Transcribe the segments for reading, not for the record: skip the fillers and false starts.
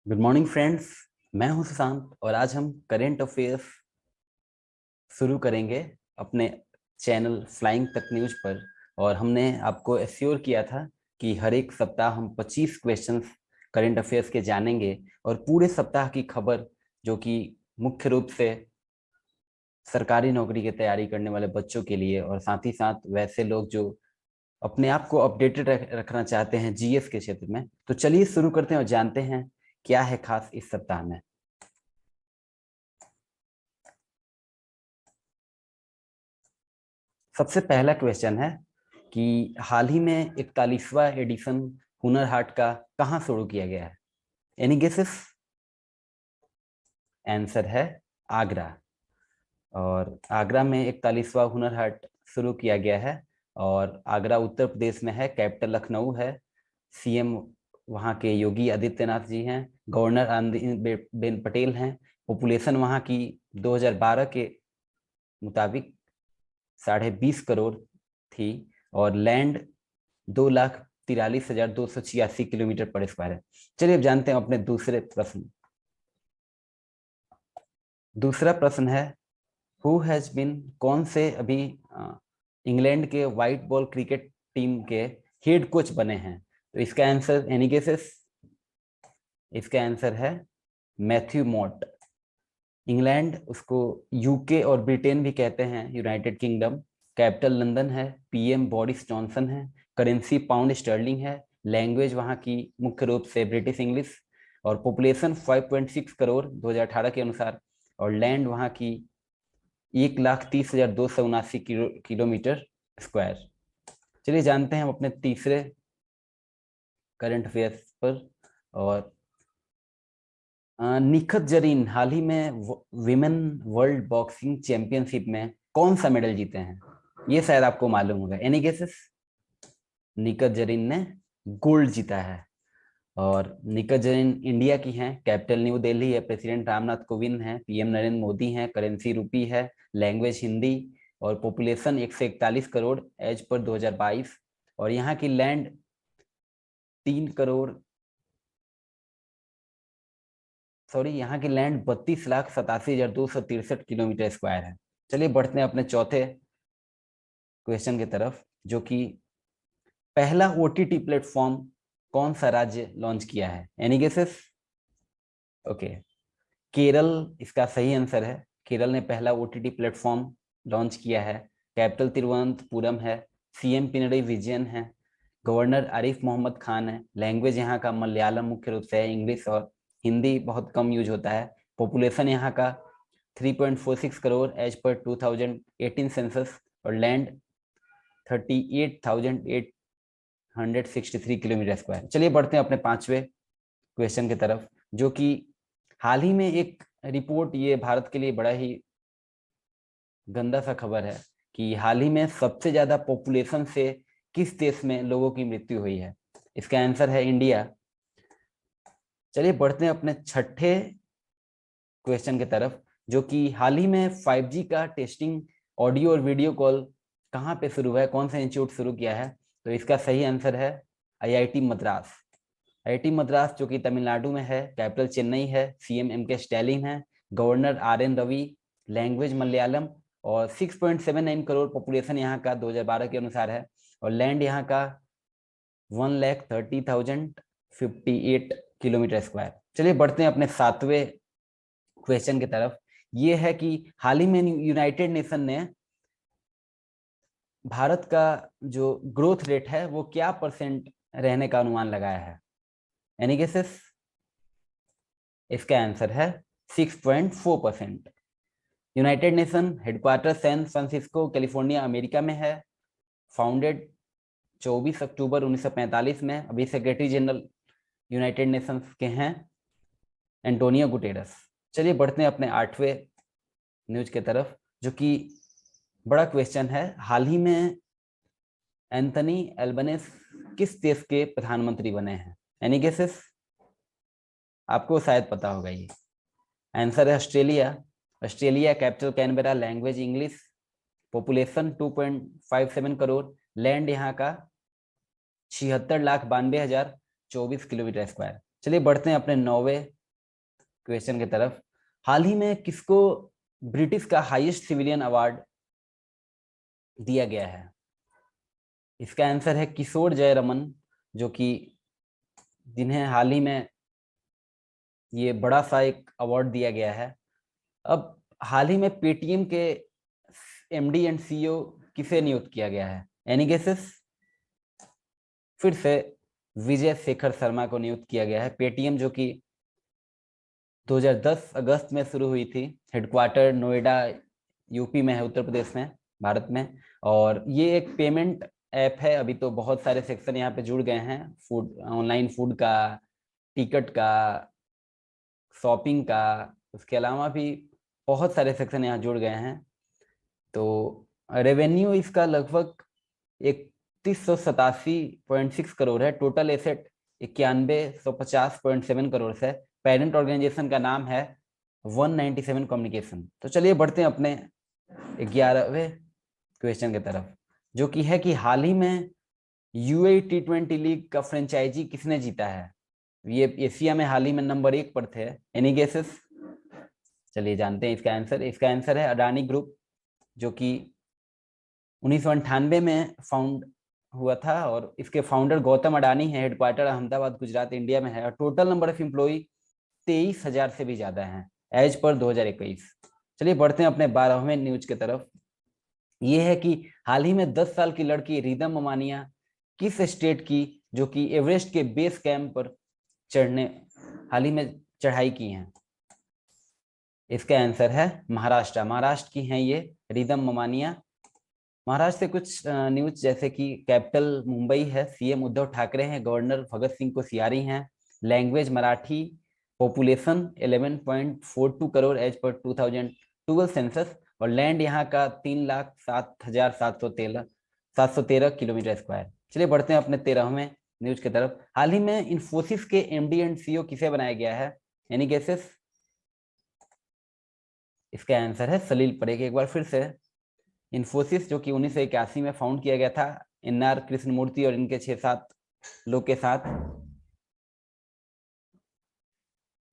Good morning friends. मैं हूं सुशांत और आज हम करेंट अफेयर्स शुरू करेंगे अपने चैनल फ्लाइंग तक न्यूज पर। और हमने आपको एश्योर किया था कि हर एक सप्ताह हम 25 क्वेश्चंस करेंट अफेयर्स के जानेंगे और पूरे सप्ताह की खबर जो कि मुख्य रूप से सरकारी नौकरी की तैयारी करने वाले बच्चों के लिए और साथ ही साथ वैसे लोग जो अपने आप को अपडेटेड रखना चाहते हैं जीएस के क्षेत्र में। तो चलिए शुरू करते हैं और जानते हैं क्या है खास इस सप्ताह में। सबसे पहला क्वेश्चन है कि हाल ही में 41वां एडिशन हुनर हाट का कहाँ शुरू किया गया है? Any guesses? आंसर है आगरा। और आगरा में 41वां हुनर हाट शुरू किया गया है और आगरा उत्तर प्रदेश में है, कैपिटल लखनऊ है। सीएम वहाँ के योगी आदित्यनाथ जी हैं, गवर्नर आनंदीबेन पटेल हैं। पॉपुलेशन वहाँ की 2012 के मुताबिक 20.5 करोड़ थी और लैंड 2,43,286 किलोमीटर पर स्क्वायर है। चलिए अब जानते हैं अपने दूसरे प्रश्न। दूसरा प्रश्न है हु हैज बीन, कौन से अभी इंग्लैंड के व्हाइट बॉल क्रिकेट टीम के हेड कोच बने हैं? तो इसका आंसर एनी गेसेस? इसका आंसर है मैथ्यू मॉट। इंग्लैंड, उसको यूके और ब्रिटेन भी कहते हैं, यूनाइटेड किंगडम। कैपिटल लंदन है, पीएम बोरिस जॉनसन है। करेंसी पाउंड स्टर्लिंग है। लैंग्वेज वहाँ की मुख्य रूप से ब्रिटिश इंग्लिश। और पॉपुलेशन 5.6 करोड़ 2018 के अनुसार। और लैंड वहाँ की 1,30,279 किलोमीटर स्क्वायर। चलिए जानते हैं हम अपने तीसरे करंट अफेयर्स पर। और निखत जरीन हाल ही में विमेन वर्ल्ड बॉक्सिंग चैंपियनशिप में कौन सा मेडल जीते हैं? ये शायद आपको मालूम होगा। Any guesses? निखत जरीन ने गोल्ड जीता है। और निखत जरीन इंडिया की हैं, कैपिटल न्यू दिल्ली है, प्रेसिडेंट रामनाथ कोविंद हैं, पीएम नरेंद्र मोदी हैं, करेंसी रुपी है, लैंग्वेज हिंदी। और पॉपुलेशन 141 करोड़ एज पर 2022। और यहाँ की लैंड 3 करोड़, सॉरी, यहाँ की लैंड 32,87,263 किलोमीटर स्क्वायर है। चलिए बढ़ते हैं अपने चौथे क्वेश्चन की तरफ, जो कि पहला ओटीटी प्लेटफॉर्म कौन सा राज्य लॉन्च किया है? Any guesses? ओके, केरल इसका सही आंसर है। केरल ने पहला ओटीटी प्लेटफॉर्म लॉन्च किया है। कैपिटल तिरुवनंतपुरम है। सीएम पिनरई विजयन है। गवर्नर आरिफ मोहम्मद खान है। लैंग्वेज यहाँ का मलयालम मुख्य रूप से है, इंग्लिश और हिंदी बहुत कम यूज होता है। पॉपुलेशन यहाँ का 3.46 करोड़ एज पर 2018 सेंसस। और लैंड 38,863 किलोमीटर स्क्वायर। चलिए बढ़ते हैं अपने पांचवे क्वेश्चन की तरफ, जो कि हाल ही में एक रिपोर्ट, ये भारत के लिए बड़ा ही गंदा सा खबर है कि हाल ही में सबसे ज्यादा पॉपुलेशन से किस देश में लोगों की मृत्यु हुई है? इसका आंसर है इंडिया। चलिए बढ़ते हैं अपने छठे क्वेश्चन की तरफ, जो कि हाल ही में 5G का टेस्टिंग ऑडियो और वीडियो कॉल कहाँ पे शुरू है, कौन सा इंस्टीट्यूट शुरू किया है? तो इसका सही आंसर है आईआईटी मद्रास। आईआईटी मद्रास जो कि तमिलनाडु में है, कैपिटल चेन्नई है, सीएम एम के स्टैलिन है, governor R N Ravi, language Malayalam. और 6.79 करोड़ पॉपुलेशन यहाँ का 2012 के अनुसार है। और लैंड यहाँ का 1,30,058 किलोमीटर स्क्वायर। चलिए बढ़ते हैं अपने सातवें क्वेश्चन की तरफ। ये है कि हाल ही में यूनाइटेड नेशन ने भारत का जो ग्रोथ रेट है वो क्या परसेंट रहने का अनुमान लगाया है? Any guesses? इसका आंसर है 6.4%। United Nation headquarter San Francisco California America में है। फाउंडेड 24 अक्टूबर 1945 में। अभी सेक्रेटरी जनरल यूनाइटेड नेशंस के हैं एंटोनियो गुटेरस। चलिए बढ़ते हैं अपने आठवें न्यूज की तरफ, जो कि बड़ा क्वेश्चन है। हाल ही में एंथनी एल्बनेस किस देश के प्रधानमंत्री बने हैं? Any guesses? आपको शायद पता होगा ये। आंसर है Australia. Australia, capital Canberra, language English. Population 2.57 crore. Land यहाँ का 76,92,024 किलोमीटर स्क्वायर। चलिए बढ़ते हैं अपने नौवे क्वेश्चन की तरफ। हाल ही में किसको ब्रिटिश का हाईएस्ट सिविलियन अवार्ड दिया गया है? इसका आंसर है किशोर जयरमन, जो कि जिन्हें हाल ही में ये बड़ा सा एक अवार्ड दिया गया है। अब हाल ही में पेटीएम के एमडी एंड सीईओ किसे नियुक्त किया गया है? Any guesses? फिर से विजय शेखर शर्मा को नियुक्त किया गया है। पेटीएम जो कि 2010 अगस्त में शुरू हुई थी, हेडक्वार्टर नोएडा यूपी में है, उत्तर प्रदेश में, भारत में। और ये एक पेमेंट ऐप है। अभी तो बहुत सारे सेक्शन यहाँ पे जुड़ गए हैं, फूड, ऑनलाइन फूड का, टिकट का, शॉपिंग का, उसके अलावा भी बहुत सारे सेक्शन यहाँ जुड़ गए हैं। तो रेवेन्यू इसका लगभग 3187.6 करोड़ है। टोटल एसेट 9150.7 करोड़ है। पेरेंट ऑर्गेनाइजेशन का नाम है 197 कम्युनिकेशन। तो चलिए बढ़ते हैं अपने 11वें क्वेश्चन की तरफ, जो कि है कि हाल ही में यूएई T20 लीग का फ्रेंचाइजी किसने जीता है? ये एशिया में हाल ही में नंबर 1 पर थे। Any guesses? चलिए जानते हैं इसका आंसर। इसका आंसर है अडानी ग्रुप, जो कि 1998 में फाउंड हुआ था और इसके फाउंडर गौतम अडानी है। हेडक्वार्टर अहमदाबाद गुजरात इंडिया में है और टोटल नंबर ऑफ एम्प्लॉई 23,000 से भी ज्यादा हैं एज पर 2021। चलिए बढ़ते हैं अपने 12वें न्यूज की तरफ। ये है कि हाल ही में 10 साल की लड़की रिदम ममानिया किस स्टेट की, जो कि एवरेस्ट के बेस कैंप पर चढ़ने हाल ही में चढ़ाई की हैं? इसका आंसर है महाराष्ट्र। महाराष्ट्र की हैं ये रिदम ममानिया। महाराष्ट्र से कुछ न्यूज, जैसे कि कैपिटल मुंबई है, सीएम उद्धव ठाकरे हैं, गवर्नर भगत सिंह कोश्यारी हैं, language Marathi, population 11.42 crore as per 2012 census, और लैंड यहाँ का 3,07,713 किलोमीटर स्क्वायर। चलिए बढ़ते हैं अपने 13वें न्यूज की तरफ। हाल ही में इन्फोसिस के एमडी एंड सीईओ किसे बनाया गया है? Any guesses? इसका आंसर है सलील परेख। एक बार फिर से, इन्फोसिस जो कि 1981 में फाउंड किया गया था एनआर कृष्णमूर्ति और इनके 6-7 लोग के साथ।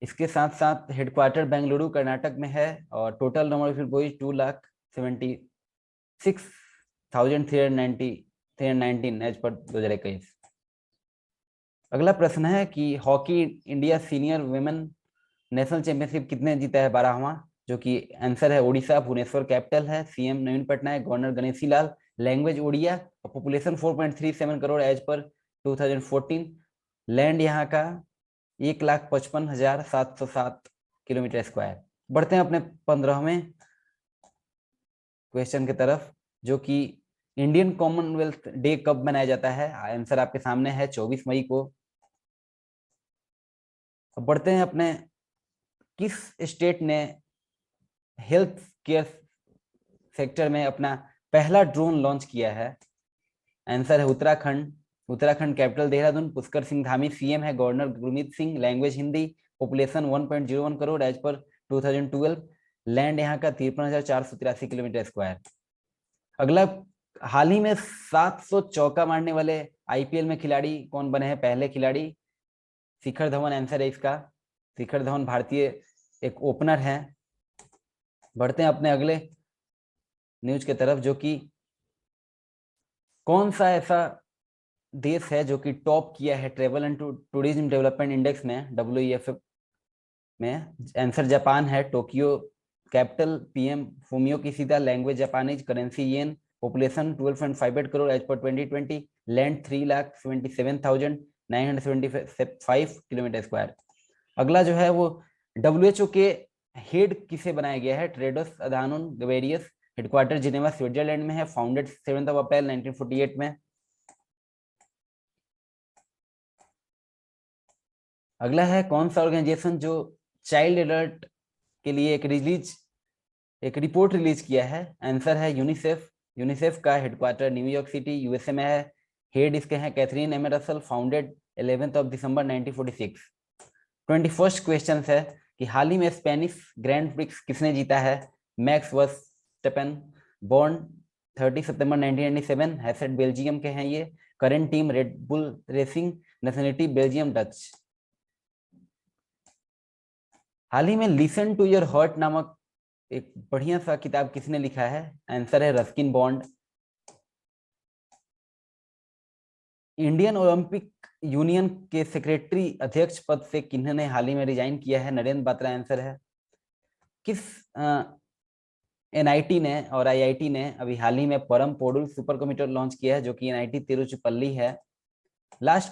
इसके साथ साथ हेडक्वार्टर बेंगलुरु कर्नाटक में है और total number of employees 2,76,319 as per 2021। अगला प्रश्न है कि hockey India senior women national championship कितने जीता है? 12वां, जो कि आंसर है उड़ीसा, भुवनेश्वर कैपिटल है, CM Naveen Patnaik, governor Ganeshi Lal, language Oriya, और पॉपुलेशन 4.37 करोड़ एज पर 2014, लैंड यहाँ का 1,55,707 किलोमीटर स्क्वायर। बढ़ते हैं अपने 15वें क्वेश्चन की तरफ, जो कि इंडियन कॉमनवेल्थ डे कब मनाया जाता है? आंसर आपके सामने है 24 मई को। अब बढ़ते हैं अपने, किस स्टेट ने हेल्थ केयर सेक्टर में अपना पहला ड्रोन लॉन्च किया है? आंसर है उत्तराखंड। उत्तराखंड कैपिटल देहरादून, पुष्कर सिंह धामी सीएम है, governor Gurmeet Singh, language Hindi, population 1.01 crore as per 2012, land यहाँ का 53,483 किलोमीटर स्क्वायर। अगला, हाल ही में 700 चौका मारने वाले आईपीएल में खिलाड़ी कौन बने हैं? पहले खिलाड़ी शिखर धवन आंसर है इसका। शिखर धवन भारतीय एक ओपनर है। बढ़ते हैं अपने अगले न्यूज की तरफ, जो कि कौन सा ऐसा देश है जो कि टॉप किया है travel and tourism development index में, WEF में? आंसर जापान है। Tokyo capital PM Fumio Kishida, language Japanese, currency yen, population 12.58 crore as per 2020, land 3,77,975 kilometre square. अगला जो है वो WHO के हेड किसे बनाया गया है? ट्रेडोस अधानोन गवेरियस, हेडक्वार्टर जिनेवा स्विट्जरलैंड में है, फाउंडेड 7 अप्रैल 1948 में। अगला है कौन सा ऑर्गेनाइजेशन जो चाइल्ड अलर्ट के लिए एक रिपोर्ट रिलीज किया है? आंसर है यूनिसेफ। यूनिसेफ का हेडक्वार्टर न्यूयॉर्क सिटी यूएसए में है, हेड इसके हैं कैथरीन एम रसल, फाउंडेड 11 दिसंबर 1946। 21st क्वेश्चन है कि हाल ही में स्पेनिश ग्रैंड प्रिक्स किसने जीता है? मैक्स वर्स्टैपेन, बॉर्न 30 सितंबर 1997, हैसेट बेल्जियम के हैं ये, current team Red Bull Racing, nationality Belgium Dutch. हाल ही में लिसन टू योर हार्ट नामक एक बढ़िया सा किताब किसने लिखा है? आंसर है Ruskin bond. Indian Olympic union के सेक्रेटरी अध्यक्ष पद से किन्होंने हाल ही में रिजाइन किया है? नरेंद्र बात्रा आंसर है। किस एनआईटी ने और आईआईटी ने अभी हाल ही में परम पोडुल सुपर कंप्यूटर लॉन्च किया है, जो कि एनआईटी तिरुचिपल्ली है। लास्ट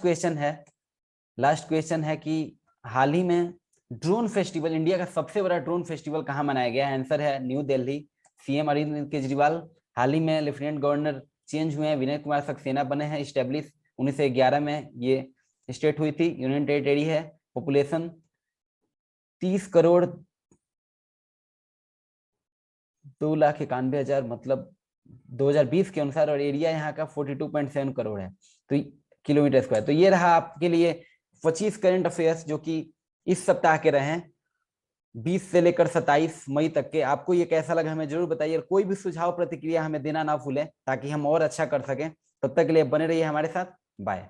क्वेश्चन है कि हाल ही में ड्रोन फेस्टिवल, इंडिया का सबसे बड़ा ड्रोन फेस्टिवल कहाँ मनाया गया? आंसर है न्यू दिल्ली। सीएम अरविंद केजरीवाल हाल ही में लेफ्टिनेंट गवर्नर चेंज हुए हैं, विनय कुमार सक्सेना बने हैं स्टेब्लिश। 1911 में ये स्टेट हुई थी, यूनियन टेरिटरी है। पॉपुलेशन 30 करोड़ 2,91,000 मतलब 2020 के अनुसार, और एरिया यहाँ का 42.7 करोड़ है तो किलोमीटर स्क्वायर। तो ये रहा आपके लिए 25 करंट अफेयर्स जो कि इस सप्ताह के रहे हैं, 20 से लेकर 27 मई तक के। आपको ये कैसा लगा हमें जरूर बताइए, कोई भी सुझाव प्रतिक्रिया हमें देना ना भूलें ताकि हम और अच्छा कर सकें। तब तक के लिए बने रहिए हमारे साथ। बाय।